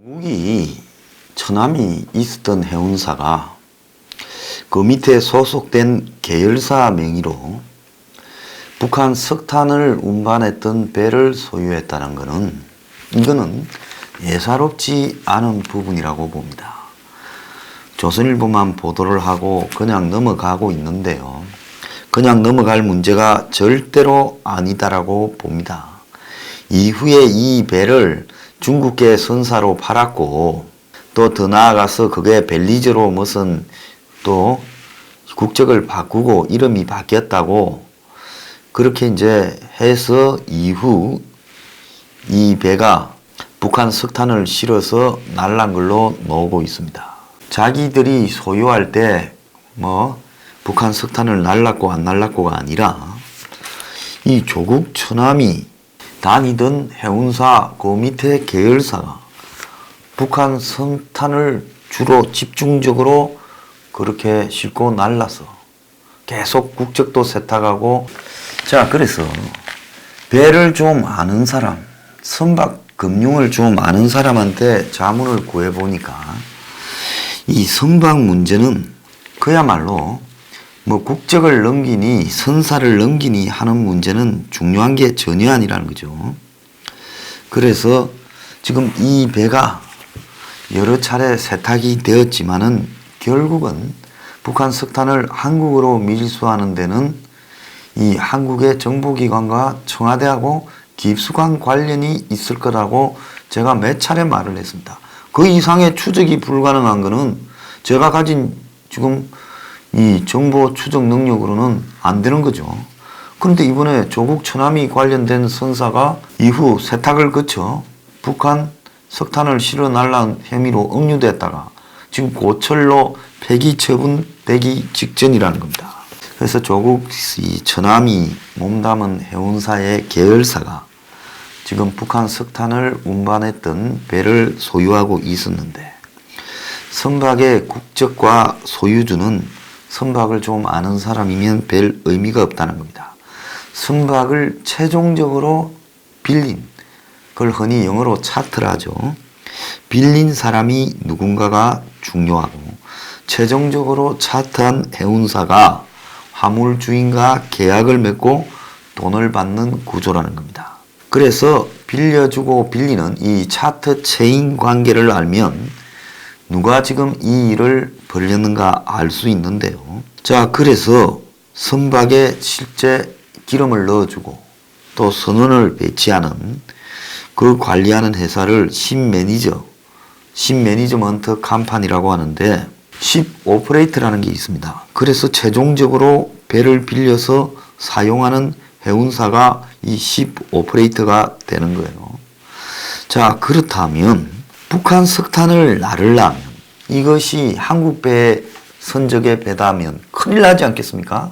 중국이 처남이 있었던 해운사가 그 밑에 소속된 계열사 명의로 북한 석탄을 운반했던 배를 소유했다는 것은 이거는 예사롭지 않은 부분이라고 봅니다. 조선일보만 보도를 하고 그냥 넘어가고 있는데요. 그냥 넘어갈 문제가 절대로 아니다라고 봅니다. 이후에 이 배를 중국계 선사로 팔았고 또 더 나아가서 그게 벨리즈로 무슨 또 국적을 바꾸고 이름이 바뀌었다고 그렇게 이제 해서 이후 이 배가 북한 석탄을 실어서 날란 걸로 나오고 있습니다. 자기들이 소유할 때 뭐 북한 석탄을 날랐고 안 날랐고가 아니라 이 조국 처남이 다니던 해운사 그 밑에 계열사가 북한 석탄을 주로 집중적으로 그렇게 싣고 날라서 계속 국적도 세탁하고 자 그래서 배를 좀 아는 사람 선박 금융을 좀 아는 사람한테 자문을 구해보니까 이 선박 문제는 그야말로 뭐 국적을 넘기니 선사를 넘기니 하는 문제는 중요한 게 전혀 아니라는 거죠. 그래서 지금 이 배가 여러 차례 세탁이 되었지만은 결국은 북한 석탄을 한국으로 밀수하는 데는 이 한국의 정보기관과 청와대하고 깊숙한 관련이 있을 거라고 제가 몇 차례 말을 했습니다. 그 이상의 추적이 불가능한 거는 제가 가진 지금 이 정보 추적 능력으로는 안 되는 거죠. 그런데 이번에 조국 처남이 관련된 선사가 이후 세탁을 거쳐 북한 석탄을 실어 날란 혐의로 억류됐다가 지금 고철로 폐기 처분되기 직전이라는 겁니다. 그래서 조국 이 처남이 몸담은 해운사의 계열사가 지금 북한 석탄을 운반했던 배를 소유하고 있었는데 선박의 국적과 소유주는 선박을 좀 아는 사람이면 별 의미가 없다는 겁니다. 선박을 최종적으로 빌린, 그걸 흔히 영어로 차트라죠. 빌린 사람이 누군가가 중요하고 최종적으로 차트한 해운사가 화물 주인과 계약을 맺고 돈을 받는 구조라는 겁니다. 그래서 빌려주고 빌리는 이 차트 체인 관계를 알면 누가 지금 이 일을 벌였는가 알 수 있는데요. 자, 그래서 선박에 실제 기름을 넣어주고 또 선원을 배치하는 그 관리하는 회사를 ship 매니저먼트 컴퍼니라고 하는데 ship 오퍼레이터라는 게 있습니다. 그래서 최종적으로 배를 빌려서 사용하는 해운사가 이 ship 오퍼레이터가 되는 거예요. 자, 그렇다면 북한 석탄을 나르려면 이것이 한국 배의 선적의 배다면 큰일 나지 않겠습니까?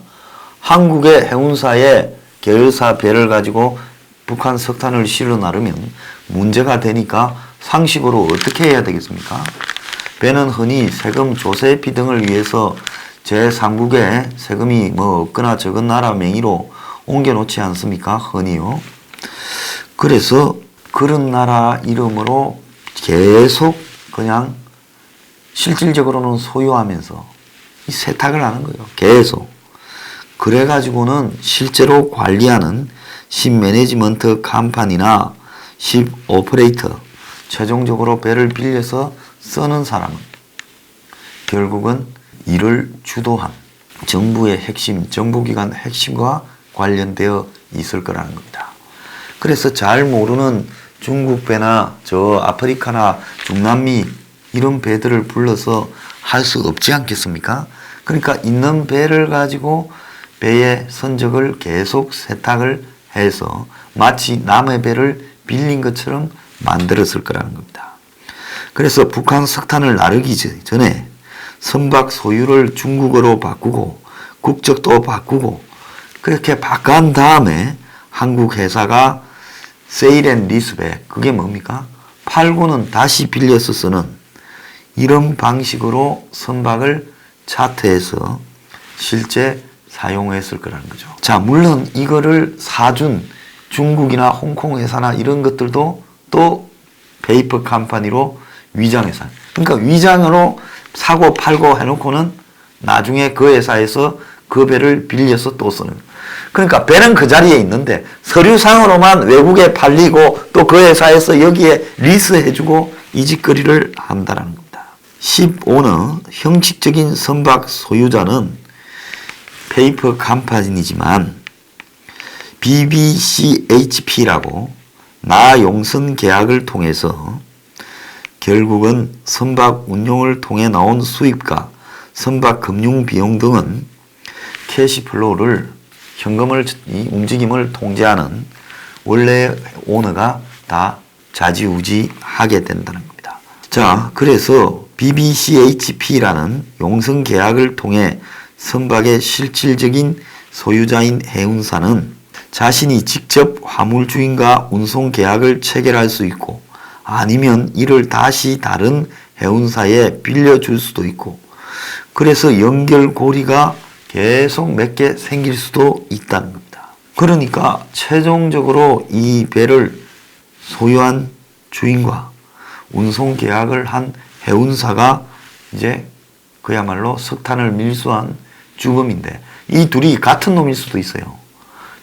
한국의 해운사의 계열사 배를 가지고 북한 석탄을 실어 나르면 문제가 되니까 상식으로 어떻게 해야 되겠습니까? 배는 흔히 세금 조세피 등을 위해서 제3국에 세금이 뭐 없거나 적은 나라 명의로 옮겨놓지 않습니까? 흔히요. 그래서 그런 나라 이름으로 계속 그냥 실질적으로는 소유하면서 이 세탁을 하는 거예요. 계속. 그래가지고는 실제로 관리하는 ship 매니지먼트 컴퍼니나 ship 오퍼레이터 최종적으로 배를 빌려서 쓰는 사람은 결국은 이를 주도한 정부의 핵심, 정보기관 핵심과 관련되어 있을 거라는 겁니다. 그래서 잘 모르는 중국 배나 저 아프리카나 중남미 이런 배들을 불러서 할 수 없지 않겠습니까? 그러니까 있는 배를 가지고 배의 선적을 계속 세탁을 해서 마치 남의 배를 빌린 것처럼 만들었을 거라는 겁니다. 그래서 북한 석탄을 나르기 전에 선박 소유를 중국어로 바꾸고 국적도 바꾸고 그렇게 바꾼 다음에 한국 회사가 세일 앤 리스백, 그게 뭡니까? 팔고는 다시 빌려서 쓰는 이런 방식으로 선박을 차트해서 실제 사용했을 거라는 거죠. 자, 물론 이거를 사준 중국이나 홍콩 회사나 이런 것들도 또 페이퍼 컴퍼니로 위장회사. 그러니까 위장으로 사고 팔고 해놓고는 나중에 그 회사에서 그 배를 빌려서 또 쓰는. 그러니까 배는 그 자리에 있는데 서류상으로만 외국에 팔리고 또 그 회사에서 여기에 리스해주고 이 짓거리를 한다는 겁니다. 15는 형식적인 선박 소유자는 페이퍼 컴퍼니지만 BBCHP라고 나용선 계약을 통해서 결국은 선박 운용을 통해 나온 수입과 선박 금융 비용 등은 캐시플로우를 현금을 이 움직임을 통제하는 원래 오너가 다 좌지우지하게 된다는 겁니다. 자, 그래서 BBCHP라는 용선 계약을 통해 선박의 실질적인 소유자인 해운사는 자신이 직접 화물주인과 운송 계약을 체결할 수 있고 아니면 이를 다시 다른 해운사에 빌려줄 수도 있고 그래서 연결고리가 계속 몇 개 생길 수도 있다는 겁니다. 그러니까 최종적으로 이 배를 소유한 주인과 운송 계약을 한 해운사가 이제 그야말로 석탄을 밀수한 주범인데 이 둘이 같은 놈일 수도 있어요.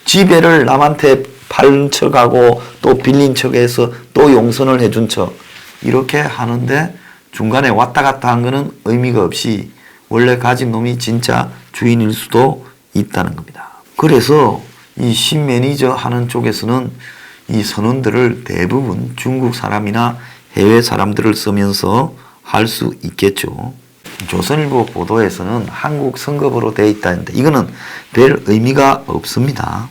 지 배를 남한테 팔은 척하고 또 빌린 척해서 또 용선을 해준 척 이렇게 하는데 중간에 왔다 갔다 한 거는 의미가 없이 원래 가진 놈이 진짜 주인일 수도 있다는 겁니다. 그래서 이 신매니저 하는 쪽에서는 이 선원들을 대부분 중국 사람이나 해외 사람들을 쓰면서 할 수 있겠죠. 조선일보 보도에서는 한국 성급으로 되어 있다는데 이거는 별 의미가 없습니다.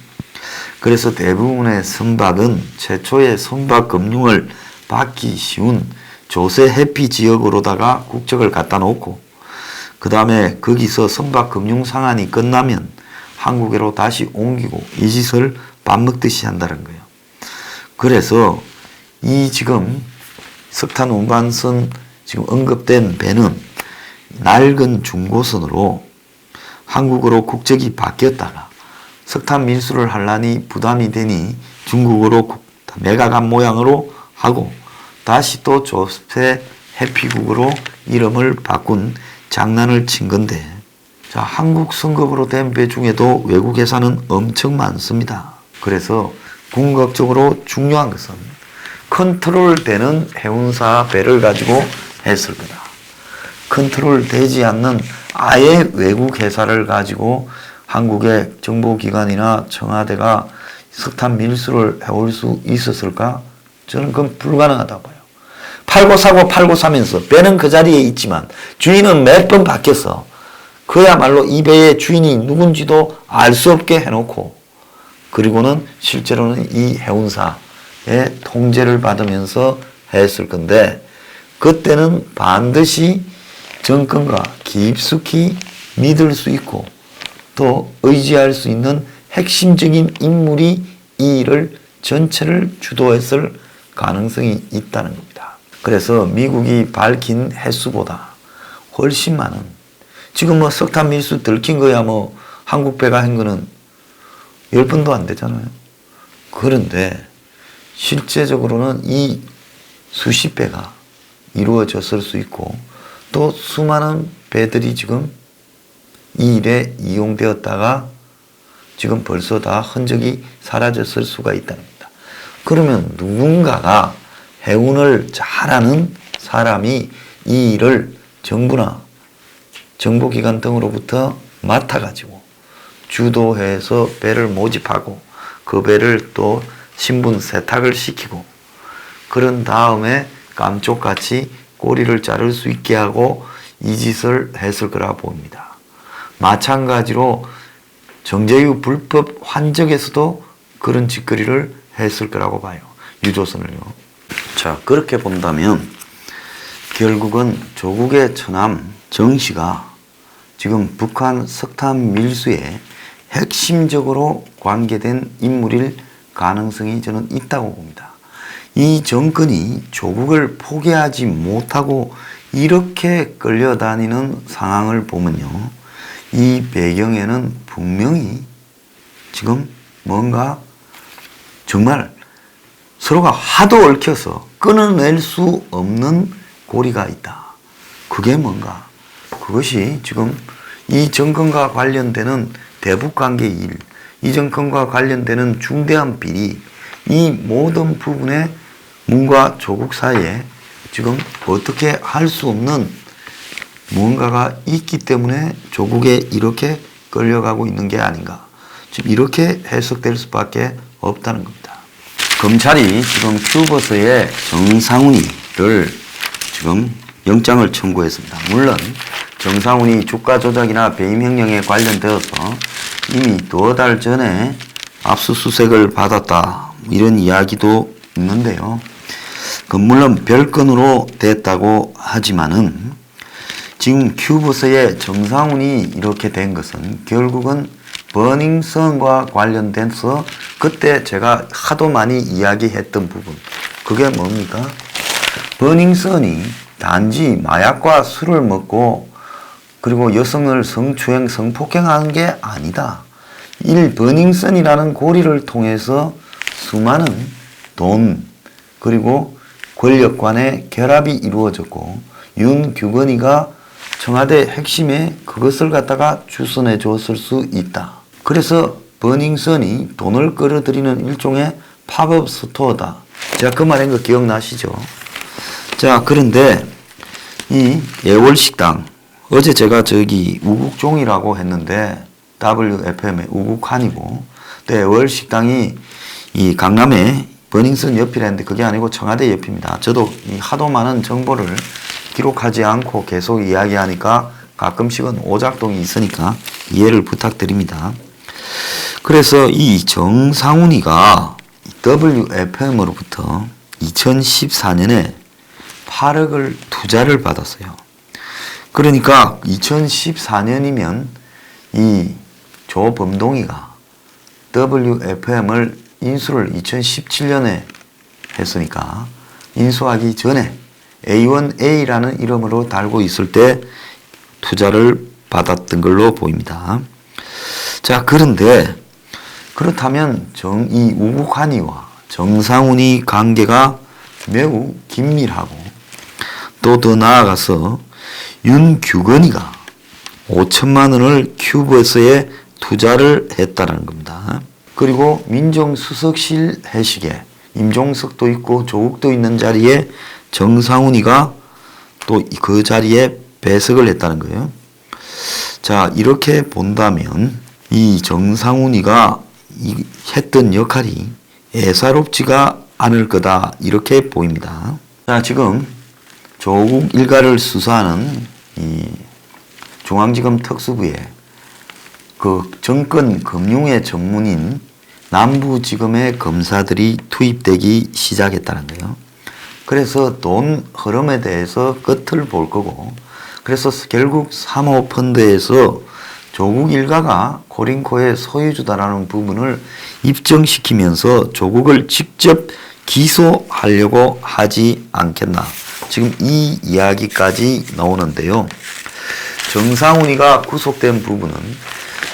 그래서 대부분의 선박은 최초의 선박 금융을 받기 쉬운 조세 해피 지역으로다가 국적을 갖다 놓고 그 다음에 거기서 선박 금융 상한이 끝나면 한국으로 다시 옮기고 이 짓을 밥 먹듯이 한다는 거예요. 그래서 이 지금 석탄 운반선 지금 언급된 배는 낡은 중고선으로 한국으로 국적이 바뀌었다가 석탄 밀수를 하려니 부담이 되니 중국으로 매각한 모양으로 하고 다시 또 조세 해피국으로 이름을 바꾼 장난을 친 건데 자, 한국 성급으로 된 배 중에도 외국 회사는 엄청 많습니다. 그래서 궁극적으로 중요한 것은 컨트롤되는 해운사 배를 가지고 했을 거다. 컨트롤되지 않는 아예 외국 회사를 가지고 한국의 정보기관이나 청와대가 석탄 밀수를 해올 수 있었을까? 저는 그건 불가능하다고 봐요. 팔고 사고 팔고 사면서 배는 그 자리에 있지만 주인은 몇 번 바뀌었어. 그야말로 이 배의 주인이 누군지도 알 수 없게 해놓고 그리고는 실제로는 이 해운사의 통제를 받으면서 했을 건데 그때는 반드시 정권과 깊숙이 믿을 수 있고 또 의지할 수 있는 핵심적인 인물이 이 일을 전체를 주도했을 가능성이 있다는 겁니다. 그래서 미국이 밝힌 횟수보다 훨씬 많은 지금 뭐 석탄 밀수 들킨 거야 뭐 한국 배가 한 거는 10번도 안 되잖아요. 그런데 실제적으로는 이 수십 배가 이루어졌을 수 있고 또 수많은 배들이 지금 이 일에 이용되었다가 지금 벌써 다 흔적이 사라졌을 수가 있다는 겁니다. 그러면 누군가가 해운을 잘하는 사람이 이 일을 정부나 정보기관 등으로부터 맡아가지고 주도해서 배를 모집하고 그 배를 또 신분 세탁을 시키고 그런 다음에 깜쪽같이 꼬리를 자를 수 있게 하고 이 짓을 했을 거라 봅니다. 마찬가지로 정제유 불법 환적에서도 그런 짓거리를 했을 거라고 봐요. 유조선을요. 자, 그렇게 본다면 결국은 조국의 처남 정씨가 지금 북한 석탄 밀수에 핵심적으로 관계된 인물일 가능성이 저는 있다고 봅니다. 이 정권이 조국을 포기하지 못하고 이렇게 끌려다니는 상황을 보면요. 이 배경에는 분명히 지금 뭔가 정말 서로가 하도 얽혀서 끊어낼 수 없는 고리가 있다. 그게 뭔가? 그것이 지금 이 정권과 관련되는 대북관계 일, 이 정권과 관련되는 중대한 비리, 이 모든 부분에 문과 조국 사이에 지금 어떻게 할 수 없는 무언가가 있기 때문에 조국에 이렇게 끌려가고 있는 게 아닌가. 지금 이렇게 해석될 수밖에 없다는 겁니다. 검찰이 지금 큐버스의 정상훈이를 지금 영장을 청구했습니다. 물론 정상훈이 주가 조작이나 배임 횡령에 관련되어서 이미 2달 전에 압수수색을 받았다. 이런 이야기도 있는데요. 물론 별건으로 됐다고 하지만은 지금 큐버스의 정상훈이 이렇게 된 것은 결국은 버닝썬과 관련돼서 그때 제가 하도 많이 이야기했던 부분. 그게 뭡니까? 버닝썬이 단지 마약과 술을 먹고 그리고 여성을 성추행, 성폭행하는 게 아니다. 버닝썬이라는 고리를 통해서 수많은 돈 그리고 권력 간의 결합이 이루어졌고 윤규건이가 청와대 핵심에 그것을 갖다가 주선해 줬을 수 있다. 그래서 버닝썬이 돈을 끌어들이는 일종의 팝업 스토어다. 제가 그 말한 거 기억나시죠? 자, 그런데 이 애월식당, 어제 제가 저기 우국종이라고 했는데 WFM의 우국한이고 또 애월식당이 이 강남에 버닝썬 옆이라는데 그게 아니고 청와대 옆입니다. 저도 이 하도 많은 정보를 기록하지 않고 계속 이야기하니까 가끔씩은 오작동이 있으니까 이해를 부탁드립니다. 그래서 이 정상훈이가 WFM으로부터 2014년에 8억을 투자를 받았어요. 그러니까 2014년이면 이 조범동이가 WFM을 인수를 2017년에 했으니까 인수하기 전에 A1A라는 이름으로 달고 있을 때 투자를 받았던 걸로 보입니다. 자, 그런데 그렇다면 이 우국한이와 정상훈이 관계가 매우 긴밀하고 또 더 나아가서 윤규건이가 5천만 원을 큐버스에 투자를 했다는 겁니다. 그리고 민정수석실 회식에 임종석도 있고 조국도 있는 자리에 정상훈이가 또 그 자리에 배석을 했다는 거예요. 자, 이렇게 본다면 이 정상훈이가 했던 역할이 애사롭지가 않을 거다 이렇게 보입니다. 자, 지금 조국 일가를 수사하는 이 중앙지검 특수부에 그 정권 금융의 전문인 남부지검의 검사들이 투입되기 시작했다는 거예요. 그래서 돈 흐름에 대해서 끝을 볼 거고, 그래서 결국 사모펀드에서 조국 일가가 코링코의 소유주다라는 부분을 입증시키면서 조국을 직접 기소하려고 하지 않겠나. 지금 이 이야기까지 나오는데요. 정상훈이가 구속된 부분은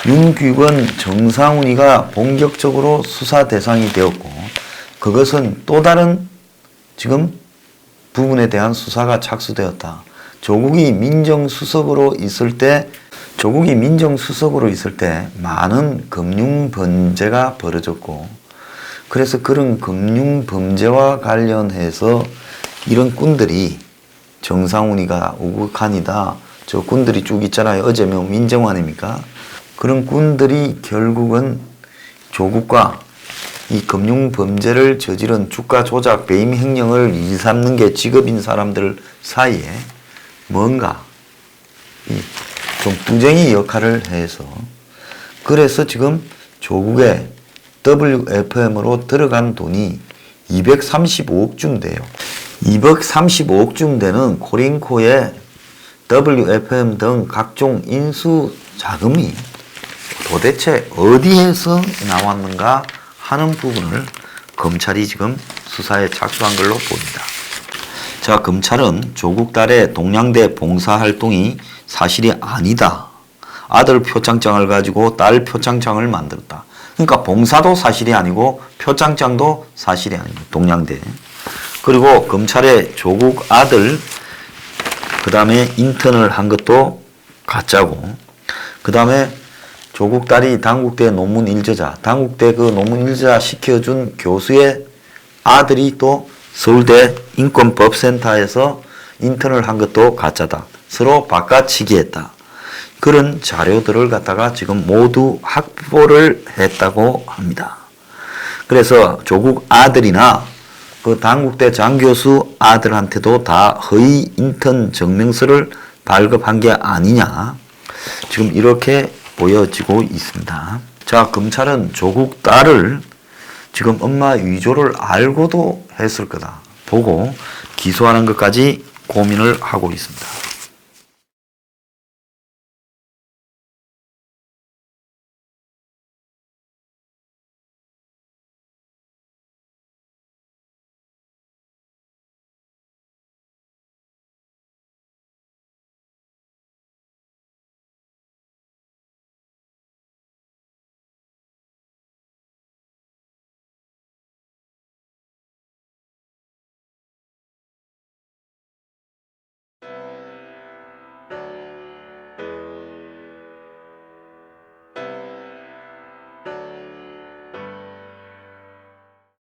윤규건, 정상훈이가 본격적으로 수사 대상이 되었고, 그것은 또 다른 지금 부분에 대한 수사가 착수되었다. 조국이 민정수석으로 있을 때 많은 금융 범죄가 벌어졌고, 그래서 그런 금융 범죄와 관련해서 이런 꾼들이 정상훈이가 우국한이다. 저 꾼들이 쭉 있잖아요. 어제면 민정환입니까? 그런 꾼들이 결국은 조국과 이 금융 범죄를 저지른 주가 조작, 배임 횡령을 일삼는 게 직업인 사람들 사이에 뭔가 좀 투쟁이 역할을 해서, 그래서 지금 조국의 WFM으로 들어간 돈이 235억 쯤 돼요. 235억 쯤 되는 코링코의 WFM 등 각종 인수 자금이 도대체 어디에서 나왔는가 하는 부분을 검찰이 지금 수사에 착수한 걸로 보입니다. 자, 검찰은 조국 딸의 동양대 봉사활동이 사실이 아니다. 아들 표창장을 가지고 딸 표창장을 만들었다. 그러니까 봉사도 사실이 아니고 표창장도 사실이 아니고 동양대. 그리고 검찰의 조국 아들 그 다음에 인턴을 한 것도 가짜고, 그 다음에 조국 딸이 당국대 논문 일저자, 당국대 그 논문 일저자 시켜준 교수의 아들이 또 서울대 인권법센터에서 인턴을 한 것도 가짜다. 서로 바꿔치기했다. 그런 자료들을 갖다가 지금 모두 확보를 했다고 합니다. 그래서 조국 아들이나 그 당국대 장 교수 아들한테도 다 허위 인턴 증명서를 발급한 게 아니냐. 지금 이렇게 보여지고 있습니다. 자, 검찰은 조국 딸을 지금 엄마 위조를 알고도 했을 거다 보고 기소하는 것까지 고민을 하고 있습니다.